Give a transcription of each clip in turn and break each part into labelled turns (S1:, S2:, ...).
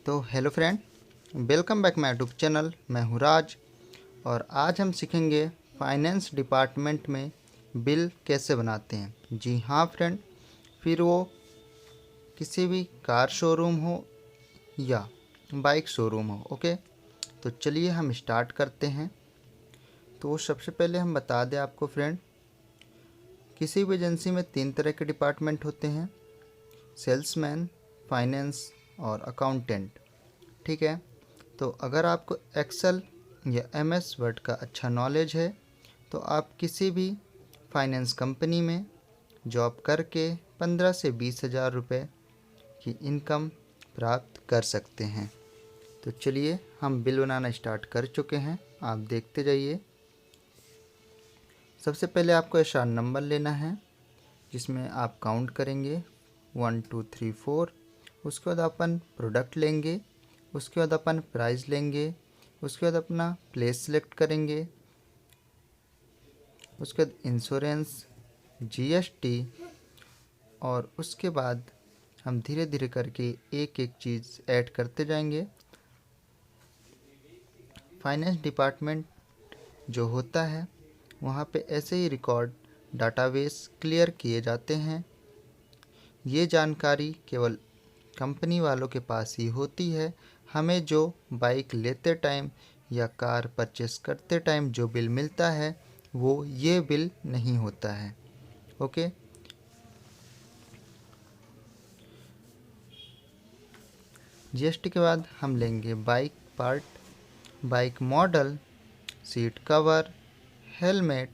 S1: तो hello friend, welcome back my YouTube channel. मैं हूँ राज और आज हम सीखेंगे फाइनेंस डिपार्टमेंट में बिल कैसे बनाते हैं। जी हाँ फ्रेंड, फिर वो किसी भी कार शोरूम हो या बाइक शोरूम हो। ओके, तो चलिए हम स्टार्ट करते हैं। तो सबसे पहले हम बता दें आपको फ्रेंड, किसी भी एजेंसी में 3 तरह के डिपार्टमेंट होते हैं: सेल्समैन, फाइनेंस और अकाउंटेंट। ठीक है, तो अगर आपको एक्सेल या एमएस वर्ड का अच्छा नॉलेज है तो आप किसी भी फाइनेंस कंपनी में जॉब करके 15 से 20 हज़ार रुपये की इनकम प्राप्त कर सकते हैं। तो चलिए हम बिल बनाना स्टार्ट कर चुके हैं, आप देखते जाइए। सबसे पहले आपको एशआर नंबर लेना है जिसमें आप काउंट करेंगे 1 2 3 4। उसके बाद अपन प्रोडक्ट लेंगे, उसके बाद अपन प्राइस लेंगे, उसके बाद अपना प्लेस सेलेक्ट करेंगे, उसके बाद इंश्योरेंस, जीएसटी, और उसके बाद हम धीरे धीरे करके एक एक चीज़ ऐड करते जाएंगे। फाइनेंस डिपार्टमेंट जो होता है वहाँ पे ऐसे ही रिकॉर्ड डाटाबेस क्लियर किए जाते हैं। ये जानकारी केवल कंपनी वालों के पास ही होती है। हमें जो बाइक लेते टाइम या कार परचेस करते टाइम जो बिल मिलता है वो ये बिल नहीं होता है। ओके, जीएसटी के बाद हम लेंगे bike part, bike model, seat cover, helmet,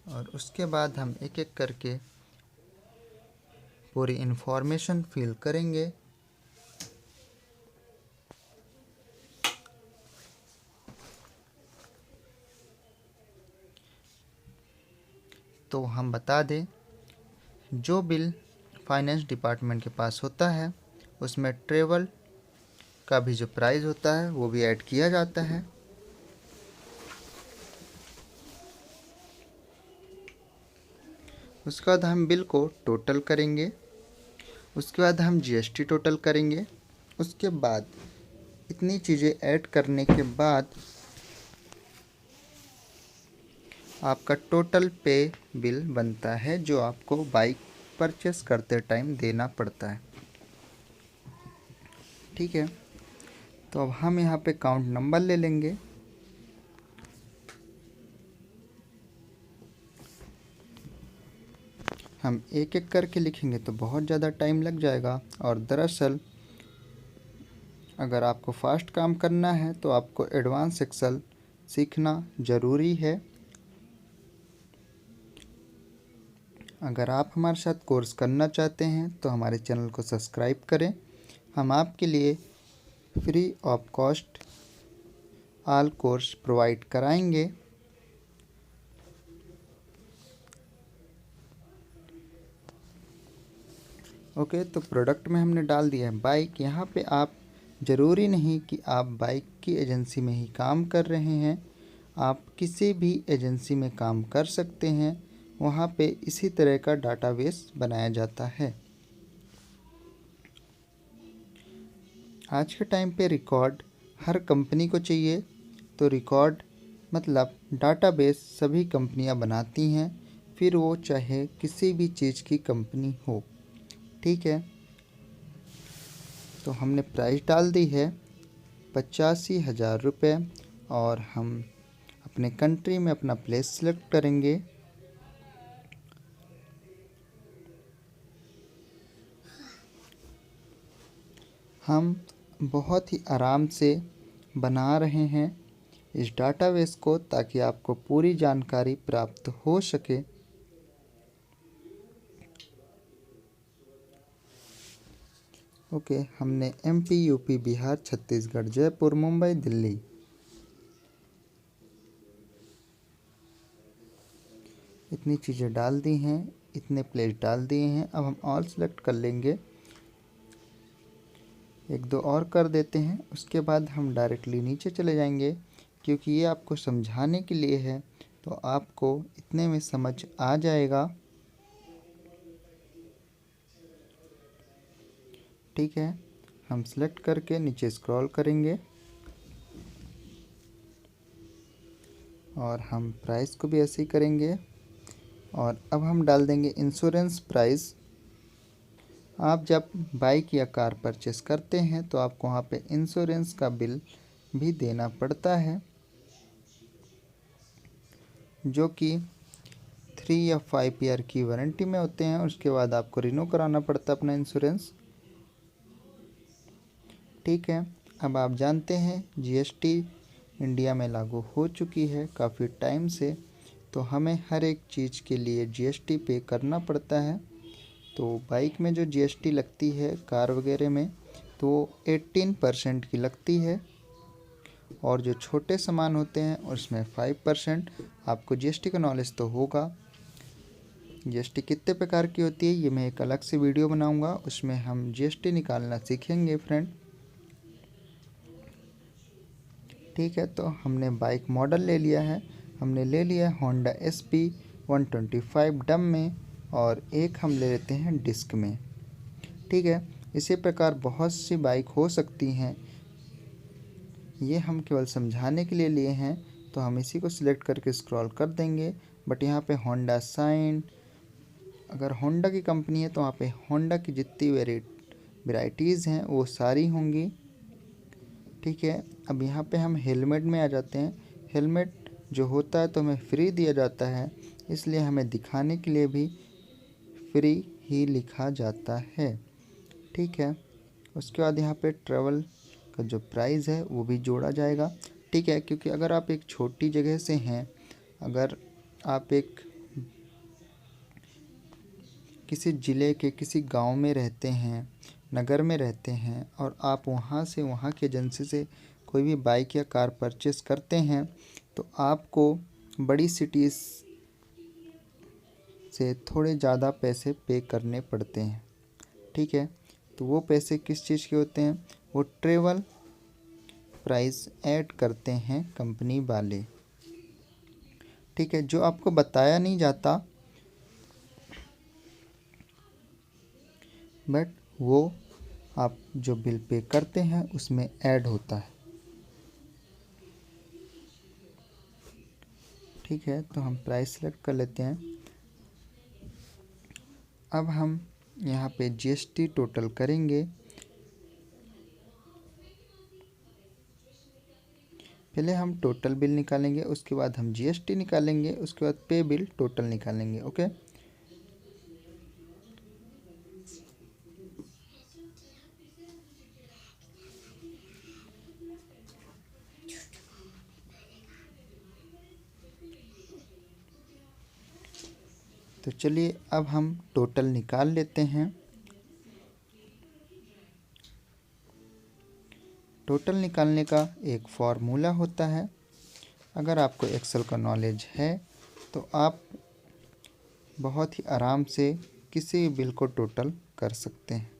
S1: और उसके बाद हम एक एक करके पूरी इन्फॉर्मेशन फिल करेंगे। तो हम बता दें, जो बिल फाइनेंस डिपार्टमेंट के पास होता है उसमें ट्रेवल का भी जो प्राइस होता है वो भी ऐड किया जाता है। उसके बाद हम बिल को टोटल करेंगे, उसके बाद हम जीएसटी टोटल करेंगे। उसके बाद इतनी चीज़ें ऐड करने के बाद आपका टोटल पे बिल बनता है जो आपको बाइक परचेस करते टाइम देना पड़ता है। ठीक है, तो अब हम यहाँ पे काउंट नंबर ले लेंगे। हम एक एक करके लिखेंगे तो बहुत ज़्यादा टाइम लग जाएगा, और दरअसल अगर आपको फास्ट काम करना है तो आपको एडवांस एक्सेल सीखना ज़रूरी है। अगर आप हमारे साथ कोर्स करना चाहते हैं तो हमारे चैनल को सब्सक्राइब करें। हम आपके लिए free of cost all course provide कराएंगे। ओके, तो प्रोडक्ट में हमने डाल दिया है बाइक। यहाँ पे आप ज़रूरी नहीं कि आप बाइक की एजेंसी में ही काम कर रहे हैं, आप किसी भी एजेंसी में काम कर सकते हैं। वहाँ पे इसी तरह का डाटाबेस बनाया जाता है। आज के टाइम पे रिकॉर्ड हर कंपनी को चाहिए, तो रिकॉर्ड मतलब डाटाबेस सभी कंपनियां बनाती हैं, फिर वो चाहे किसी भी चीज़ की कंपनी हो। ठीक है, तो हमने प्राइस डाल दी है 85,000 रुपये, और हम अपने कंट्री में अपना प्लेस सेलेक्ट करेंगे। हम बहुत ही आराम से बना रहे हैं इस डाटाबेस को ताकि आपको पूरी जानकारी प्राप्त हो सके। ओके, हमने एमपी, यूपी, बिहार, छत्तीसगढ़, जयपुर, मुंबई, दिल्ली इतनी चीज़ें डाल दी हैं, इतने प्लेस डाल दिए हैं। अब हम ऑल सेलेक्ट कर लेंगे, एक दो और कर देते हैं। उसके बाद हम डायरेक्टली नीचे चले जाएंगे, क्योंकि ये आपको समझाने के लिए है, तो आपको इतने में समझ आ जाएगा। ठीक है, हम सेलेक्ट करके नीचे स्क्रॉल करेंगे और हम प्राइस को भी ऐसे ही करेंगे। और अब हम डाल देंगे इंश्योरेंस प्राइस। आप जब बाइक या कार परचेस करते हैं तो आपको वहाँ पे इंश्योरेंस का बिल भी देना पड़ता है, जो कि 3 या 5 ईयर की वारंटी में होते हैं। उसके बाद आपको रिन्यू कराना पड़ता है अपना इंश्योरेंस। ठीक है, अब आप जानते हैं जीएसटी इंडिया में लागू हो चुकी है काफ़ी टाइम से, तो हमें हर एक चीज़ के लिए जीएसटी पे करना पड़ता है। तो बाइक में जो जीएसटी लगती है कार वगैरह में, तो 18% की लगती है, और जो छोटे सामान होते हैं उसमें 5%। आपको जीएसटी का नॉलेज तो होगा। जीएसटी कितने प्रकार की होती है ये मैं एक अलग से वीडियो बनाऊंगा, उसमें हम जीएसटी निकालना सीखेंगे फ्रेंड। ठीक है, तो हमने बाइक मॉडल ले लिया है, हमने ले लिया है होंडा SP 125 डम में, और एक हम ले लेते हैं डिस्क में। ठीक है, इसी प्रकार बहुत सी बाइक हो सकती हैं, ये हम केवल समझाने के लिए लिए हैं। तो हम इसी को सिलेक्ट करके स्क्रॉल कर देंगे। बट यहाँ पे होंडा साइन, अगर होंडा की कंपनी है तो वहाँ पे होंडा की जितनी वेराइटीज़ हैं वो सारी होंगी। ठीक है, अब यहाँ पे हम हेलमेट में आ जाते हैं। हेलमेट जो होता है तो हमें फ्री दिया जाता है, इसलिए हमें दिखाने के लिए भी फ्री ही लिखा जाता है। ठीक है, उसके बाद यहाँ पे ट्रैवल का जो प्राइस है वो भी जोड़ा जाएगा। ठीक है, क्योंकि अगर आप एक छोटी जगह से हैं, अगर आप एक किसी ज़िले के किसी गांव में रहते हैं, नगर में रहते हैं, और आप वहां से वहां की एजेंसी से कोई भी बाइक या कार परचेस करते हैं, तो आपको बड़ी सिटीज़ से थोड़े ज़्यादा पैसे पे करने पड़ते हैं। ठीक है, तो वो पैसे किस चीज़ के होते हैं? वो ट्रेवल प्राइस ऐड करते हैं कंपनी वाले। ठीक है, जो आपको बताया नहीं जाता, बट वो आप जो बिल पे करते हैं उसमें ऐड होता है। ठीक है, तो हम प्राइस सेलेक्ट कर लेते हैं। अब हम यहाँ पे जीएसटी टोटल करेंगे। पहले हम टोटल बिल निकालेंगे, उसके बाद हम जीएसटी निकालेंगे, उसके बाद पे बिल टोटल निकालेंगे। ओके, तो चलिए अब हम टोटल निकाल लेते हैं। टोटल निकालने का एक फॉर्मूला होता है। अगर आपको एक्सेल का नॉलेज है तो आप बहुत ही आराम से किसी भी बिल को टोटल कर सकते हैं।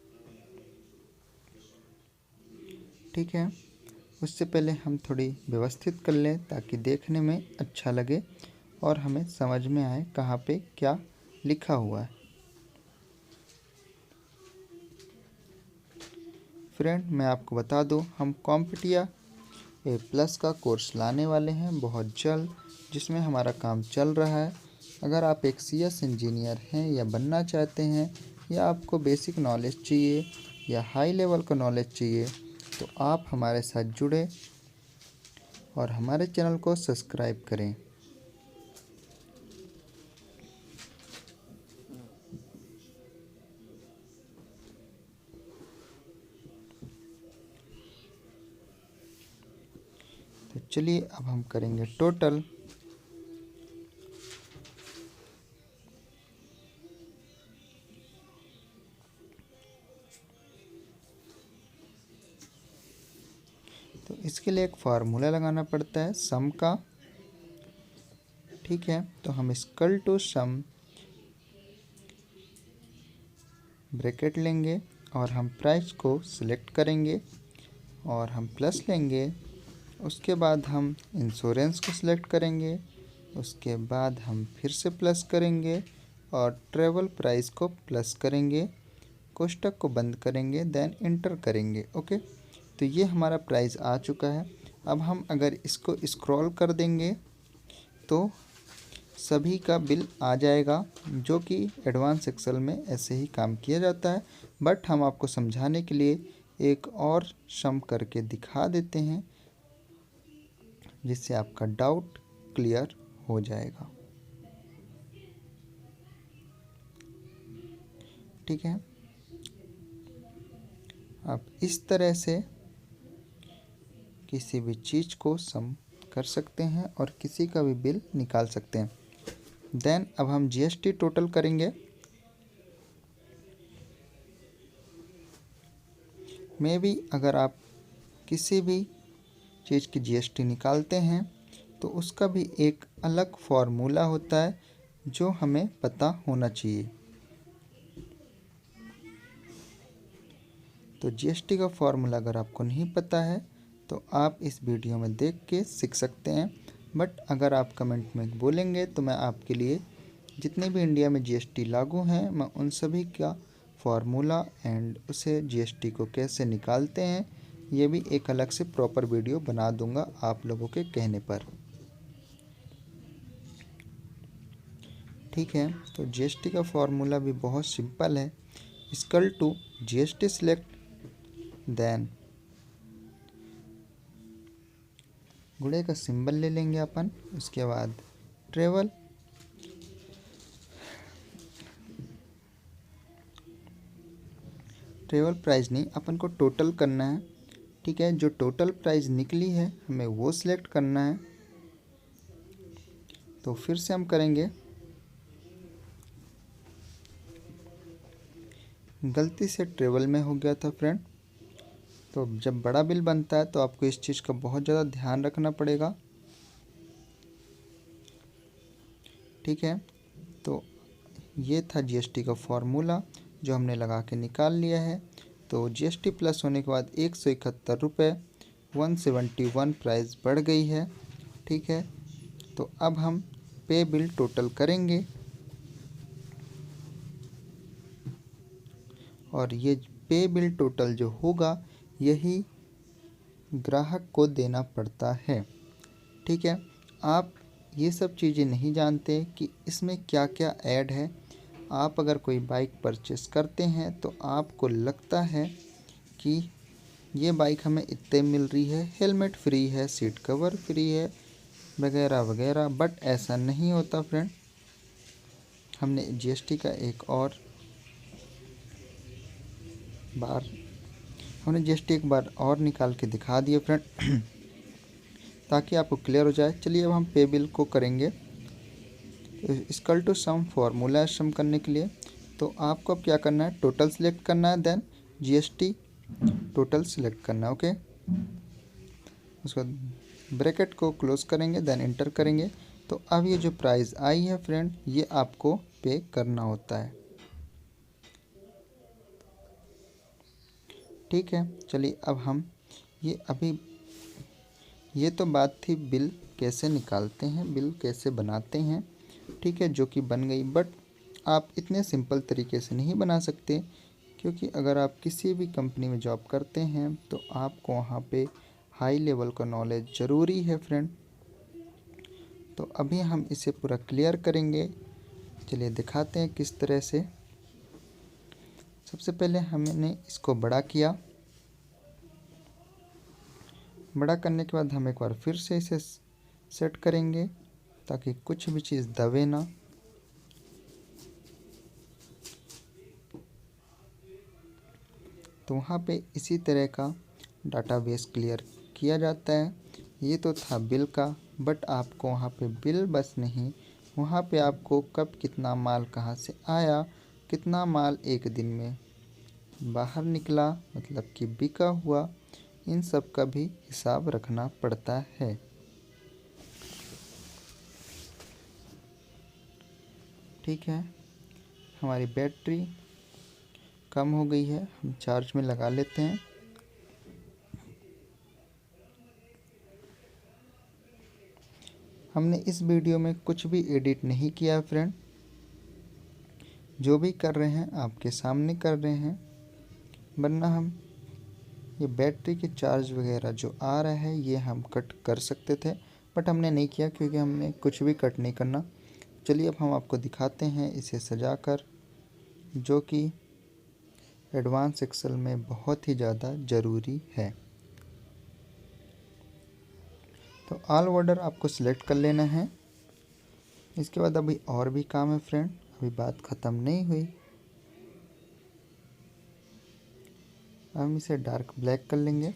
S1: ठीक है, उससे पहले हम थोड़ी व्यवस्थित कर लें ताकि देखने में अच्छा लगे और हमें समझ में आए कहाँ पे क्या लिखा हुआ है। फ्रेंड, मैं आपको बता दूं, हम कॉम्पिटिया A+ का कोर्स लाने वाले हैं बहुत जल्द, जिसमें हमारा काम चल रहा है। अगर आप एक CS इंजीनियर हैं या बनना चाहते हैं, या आपको बेसिक नॉलेज चाहिए या हाई लेवल का नॉलेज चाहिए, तो आप हमारे साथ जुड़े और हमारे चैनल को सब्सक्राइब करें। तो चलिए अब हम करेंगे टोटल। तो इसके लिए एक फार्मूला लगाना पड़ता है सम का। ठीक है, तो हम इक्वल टू सम ब्रैकेट लेंगे और हम प्राइस को सिलेक्ट करेंगे और हम प्लस लेंगे। उसके बाद हम इंश्योरेंस को सिलेक्ट करेंगे, उसके बाद हम फिर से प्लस करेंगे और ट्रैवल प्राइस को प्लस करेंगे। कोष्टक को बंद करेंगे, देन इंटर करेंगे। ओके, तो ये हमारा प्राइस आ चुका है। अब हम अगर इसको स्क्रॉल कर देंगे तो सभी का बिल आ जाएगा, जो कि एडवांस एक्सेल में ऐसे ही काम किया जाता है। बट हम आपको समझाने के लिए एक और सम करके दिखा देते हैं, जिससे आपका डाउट क्लियर हो जाएगा। ठीक है, आप इस तरह से किसी भी चीज़ को सम कर सकते हैं और किसी का भी बिल निकाल सकते हैं। देन अब हम जीएसटी टोटल करेंगे। मे भी अगर आप किसी भी चीज़ की जीएसटी निकालते हैं तो उसका भी एक अलग फॉर्मूला होता है जो हमें पता होना चाहिए। तो जीएसटी का फॉर्मूला अगर आपको नहीं पता है तो आप इस वीडियो में देख के सीख सकते हैं। बट अगर आप कमेंट में बोलेंगे तो मैं आपके लिए जितने भी इंडिया में जीएसटी लागू हैं, मैं उन सभी का फॉर्मूला एंड उसे जीएसटी को कैसे निकालते हैं, ये भी एक अलग से प्रॉपर वीडियो बना दूंगा आप लोगों के कहने पर। ठीक है, तो जीएसटी का फॉर्मूला भी बहुत सिंपल है। Equal to GST select, then गुणे का सिंबल ले लेंगे अपन, उसके बाद ट्रेवल, ट्रेवल प्राइस नहीं, अपन को टोटल करना है। ठीक है, जो टोटल प्राइस निकली है हमें वो सिलेक्ट करना है। तो फिर से हम करेंगे, गलती से ट्रेवल में हो गया था फ्रेंड। तो जब बड़ा बिल बनता है तो आपको इस चीज़ का बहुत ज़्यादा ध्यान रखना पड़ेगा। ठीक है, तो ये था जीएसटी का फॉर्मूला जो हमने लगा के निकाल लिया है। तो जीएसटी प्लस होने के बाद 171 रुपये 171 प्राइस बढ़ गई है। ठीक है, तो अब हम पे बिल टोटल करेंगे और ये पे बिल टोटल जो होगा यही ग्राहक को देना पड़ता है। ठीक है, आप ये सब चीज़ें नहीं जानते कि इसमें क्या क्या ऐड है। आप अगर कोई बाइक परचेस करते हैं तो आपको लगता है कि ये बाइक हमें इतने मिल रही है, हेलमेट फ्री है, सीट कवर फ्री है, वगैरह वगैरह। बट ऐसा नहीं होता फ्रेंड। हमने जीएसटी का एक बार और निकाल के दिखा दिए फ्रेंड ताकि आपको क्लियर हो जाए। चलिए अब हम पे बिल को करेंगे। इक्वल टू सम फॉर्मूला है सम करने के लिए। तो आपको अब क्या करना है, टोटल सिलेक्ट करना है, देन जीएसटी टोटल सिलेक्ट करना है। ओके, उसके बाद ब्रैकेट को क्लोज करेंगे, देन इंटर करेंगे। तो अब ये जो प्राइस आई है फ्रेंड, ये आपको पे करना होता है। ठीक है, चलिए अब हम ये तो बात थी बिल कैसे निकालते हैं, बिल कैसे बनाते हैं। ठीक है, जो कि बन गई। बट आप इतने सिंपल तरीके से नहीं बना सकते, क्योंकि अगर आप किसी भी कंपनी में जॉब करते हैं तो आपको वहाँ पे हाई लेवल का नॉलेज ज़रूरी है फ्रेंड। तो अभी हम इसे पूरा क्लियर करेंगे। चलिए दिखाते हैं किस तरह से। सबसे पहले हमने इसको बड़ा किया। बड़ा करने के बाद हम एक बार फिर से इसे सेट करेंगे ताकि कुछ भी चीज़ दबे ना। तो वहाँ पे इसी तरह का डाटाबेस क्लियर किया जाता है। ये तो था बिल का, बट आपको वहाँ पे बिल बस नहीं, वहाँ पे आपको कब कितना माल कहाँ से आया, कितना माल एक दिन में बाहर निकला, मतलब कि बिका हुआ, इन सब का भी हिसाब रखना पड़ता है। ठीक है, हमारी बैटरी कम हो गई है, हम चार्ज में लगा लेते हैं। हमने इस वीडियो में कुछ भी एडिट नहीं किया फ्रेंड। जो भी कर रहे हैं आपके सामने कर रहे हैं। वरना हम ये बैटरी के चार्ज वगैरह जो आ रहा है ये हम कट कर सकते थे, बट हमने नहीं किया क्योंकि हमने कुछ भी कट नहीं करना। चलिए अब हम आपको दिखाते हैं इसे सजाकर, जो कि एडवांस एक्सेल में बहुत ही ज़्यादा ज़रूरी है। तो ऑल बॉर्डर आपको सिलेक्ट कर लेना है। इसके बाद अभी और भी काम है फ्रेंड, अभी बात ख़त्म नहीं हुई। हम इसे डार्क ब्लैक कर लेंगे।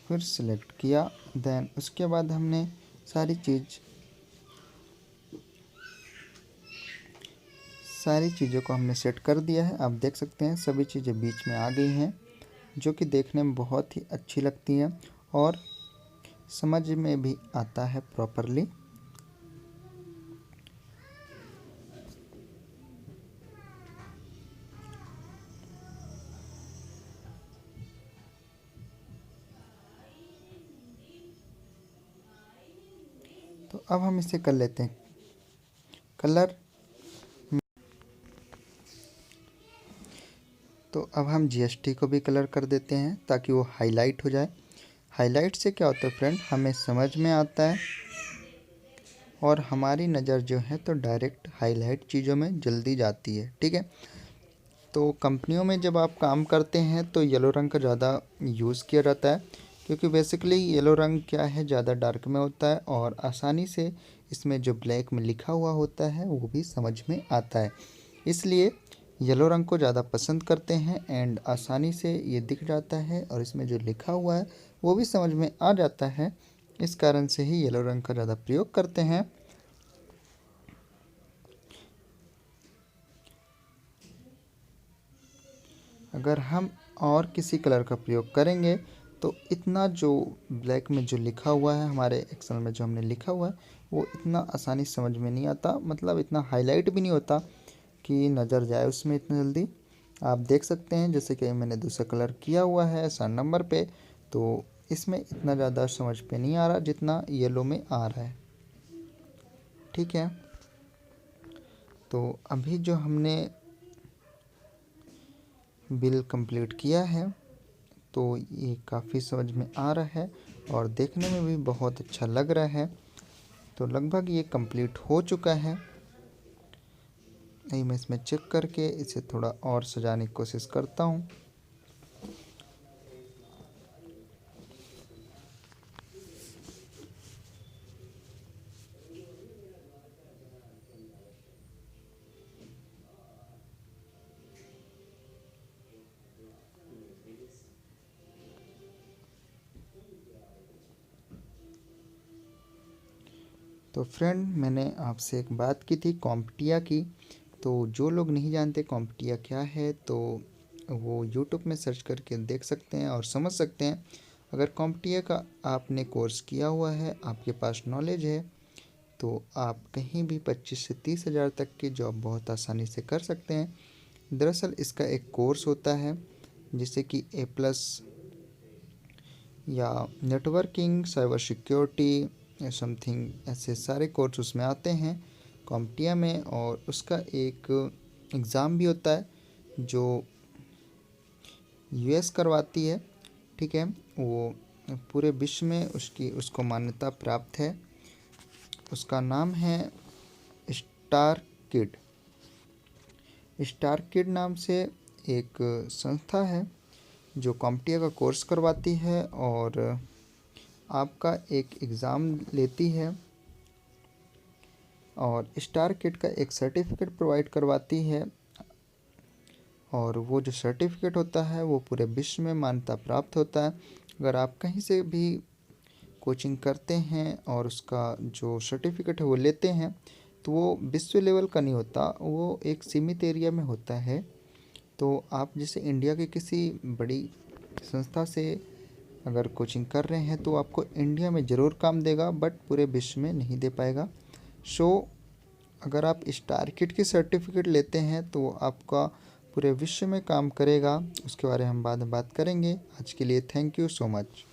S1: फिर सिलेक्ट किया, देन उसके बाद हमने सारी चीज़ों को हमने सेट कर दिया है। आप देख सकते हैं सभी चीज़ें बीच में आ गई हैं, जो कि देखने में बहुत ही अच्छी लगती हैं और समझ में भी आता है प्रॉपरली। तो अब हम इसे कर लेते हैं कलर। तो अब हम जीएसटी को भी कलर कर देते हैं ताकि वो हाईलाइट हो जाए। हाईलाइट से क्या होता है फ्रेंड, हमें समझ में आता है और हमारी नज़र जो है तो डायरेक्ट हाईलाइट चीज़ों में जल्दी जाती है। ठीक है, तो कंपनियों में जब आप काम करते हैं तो येलो रंग का ज़्यादा यूज़ किया जाता है, क्योंकि बेसिकली येलो रंग क्या है, ज़्यादा डार्क में होता है और आसानी से इसमें जो ब्लैक में लिखा हुआ होता है वो भी समझ में आता है। इसलिए येलो रंग को ज़्यादा पसंद करते हैं एंड आसानी से ये दिख जाता है और इसमें जो लिखा हुआ है वो भी समझ में आ जाता है। इस कारण से ही येलो रंग का ज़्यादा प्रयोग करते हैं। अगर हम और किसी कलर का प्रयोग करेंगे तो इतना जो ब्लैक में जो लिखा हुआ है, हमारे एक्सेल में जो हमने लिखा हुआ है, वो इतना आसानी समझ में नहीं आता, मतलब इतना हाईलाइट भी नहीं होता कि नज़र जाए उसमें इतनी जल्दी। आप देख सकते हैं जैसे कि मैंने दूसरा कलर किया हुआ है 7 नंबर पे, तो इसमें इतना ज़्यादा समझ पे नहीं आ रहा जितना येलो में आ रहा है। ठीक है, तो अभी जो हमने बिल कंप्लीट किया है तो ये काफ़ी समझ में आ रहा है और देखने में भी बहुत अच्छा लग रहा है। तो लगभग ये कंप्लीट हो चुका है। नहीं, मैं इसमें चेक करके इसे थोड़ा और सजाने की कोशिश करता हूँ। तो फ्रेंड, मैंने आपसे एक बात की थी कॉम्पटिया की। तो जो लोग नहीं जानते कॉम्पटिया क्या है, तो वो यूट्यूब में सर्च करके देख सकते हैं और समझ सकते हैं। अगर कॉम्पटिया का आपने कोर्स किया हुआ है, आपके पास नॉलेज है, तो आप कहीं भी 25 से 30 हज़ार तक की जॉब बहुत आसानी से कर सकते हैं। दरअसल इसका एक कोर्स होता है जिसे कि A+ या नेटवर्किंग, साइबर सिक्योरिटी, समथिंग ऐसे सारे कोर्स उसमें आते हैं कॉम्पटिया में, और उसका एक एग्ज़ाम भी होता है जो यूएस करवाती है। ठीक है, वो पूरे विश्व में उसको मान्यता प्राप्त है। उसका नाम है स्टार किड। स्टार किड नाम से एक संस्था है जो कॉम्पटिया का कोर्स करवाती है और आपका एक एग्ज़ाम लेती है और स्टार किड का एक सर्टिफिकेट प्रोवाइड करवाती है। और वो जो सर्टिफिकेट होता है वो पूरे विश्व में मान्यता प्राप्त होता है। अगर आप कहीं से भी कोचिंग करते हैं और उसका जो सर्टिफिकेट है वो लेते हैं, तो वो विश्व लेवल का नहीं होता, वो एक सीमित एरिया में होता है। तो आप जैसे इंडिया के किसी बड़ी संस्था से अगर कोचिंग कर रहे हैं तो आपको इंडिया में ज़रूर काम देगा, बट पूरे विश्व में नहीं दे पाएगा। सो अगर आप स्टार किड की सर्टिफिकेट लेते हैं तो आपका पूरे विश्व में काम करेगा। उसके बारे में हम बाद में बात करेंगे। आज के लिए थैंक यू सो मच।